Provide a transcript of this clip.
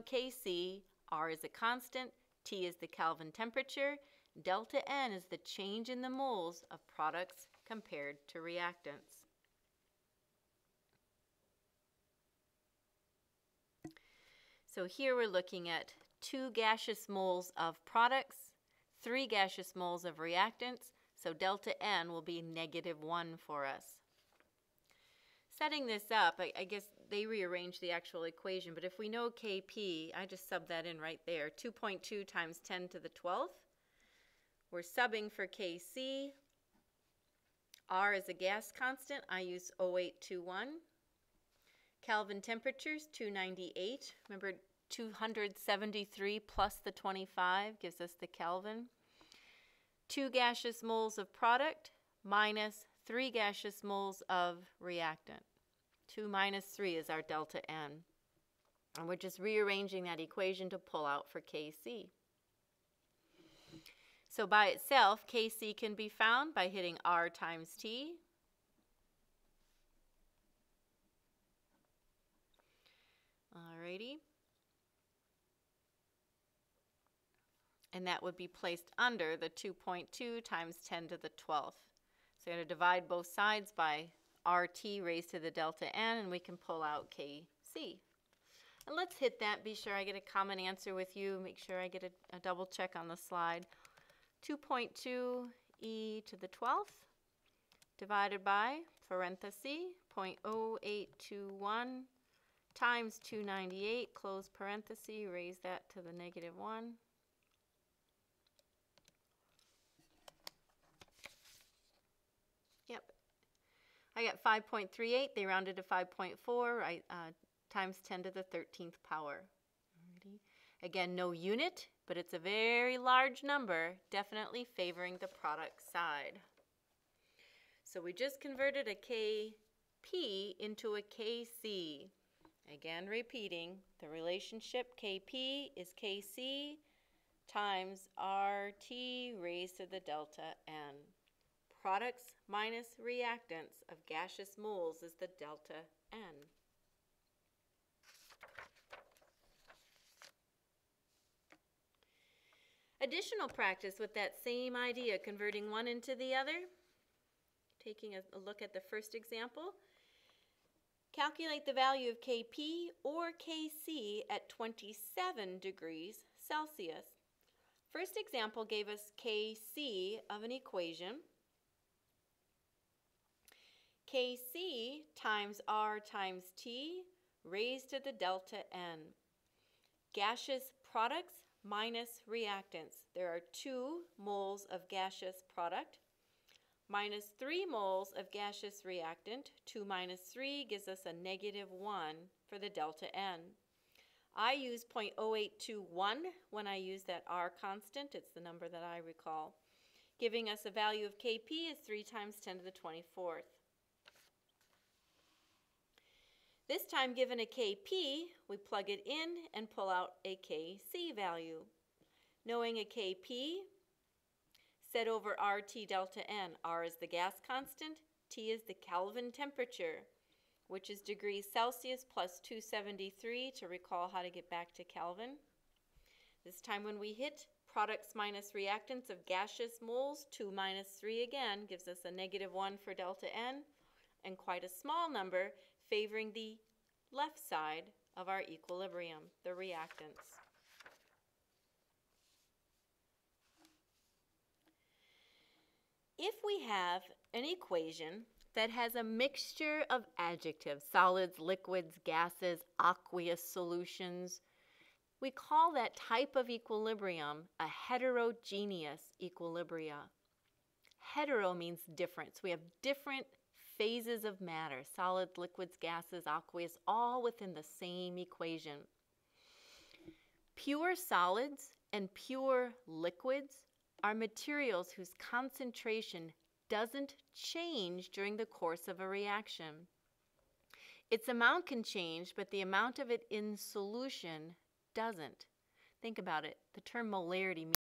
Kc, R is a constant, T is the Kelvin temperature, delta N is the change in the moles of products compared to reactants. So here we're looking at 2 gaseous moles of products, 3 gaseous moles of reactants, so delta N will be -1 for us. Setting this up, I guess they rearranged the actual equation, but if we know Kp, I just sub that in right there, 2.2 times 10 to the 12th. We're subbing for Kc. R is a gas constant. I use 0821. Kelvin temperatures, 298. Remember, 273 plus the 25 gives us the Kelvin. 2 gaseous moles of product minus 3 gaseous moles of reactant. 2 minus 3 is our delta N. And we're just rearranging that equation to pull out for Kc. So by itself, Kc can be found by hitting R times T. Alrighty. And that would be placed under the 2.2 times 10 to the 12th. So I'm going to divide both sides by RT raised to the delta N, and we can pull out Kc. And let's hit that. Be sure I get a common answer with you. Make sure I get a double check on the slide. 2.2 e to the 12th divided by parenthesis 0.0821 times 298, close parenthesis, raise that to the -1. Yep. I got 5.38. They rounded to 5.4 times 10 to the 13th power. Alrighty. Again, no unit, but it's a very large number, definitely favoring the product side. So we just converted a Kp into a Kc. Again, repeating, the relationship Kp is Kc times RT raised to the delta N. Products minus reactants of gaseous moles is the delta N. Additional practice with that same idea, converting one into the other. Taking a look at the first example. Calculate the value of Kp or Kc at 27 degrees Celsius. First example gave us Kc of an equation. Kc times R times T raised to the delta N. Gaseous products minus reactants. There are 2 moles of gaseous product minus 3 moles of gaseous reactant. 2 minus 3 gives us a -1 for the delta N. I use 0.0821 when I use that R constant. It's the number that I recall. Giving us a value of Kp is 3 times 10 to the 24th. This time, given a Kp, we plug it in and pull out a Kc value. Knowing a Kp, set over RT delta N. R is the gas constant, T is the Kelvin temperature, which is degrees Celsius plus 273 to recall how to get back to Kelvin. This time when we hit products minus reactants of gaseous moles, 2 minus 3 again gives us a -1 for delta N, and quite a small number favoring the left side of our equilibrium, the reactants. If we have an equation that has a mixture of adjectives, solids, liquids, gases, aqueous solutions, we call that type of equilibrium a heterogeneous equilibria. Hetero means different. So we have different phases of matter, solids, liquids, gases, aqueous, all within the same equation. Pure solids and pure liquids are materials whose concentration doesn't change during the course of a reaction. Its amount can change, but the amount of it in solution doesn't. Think about it. The term molarity means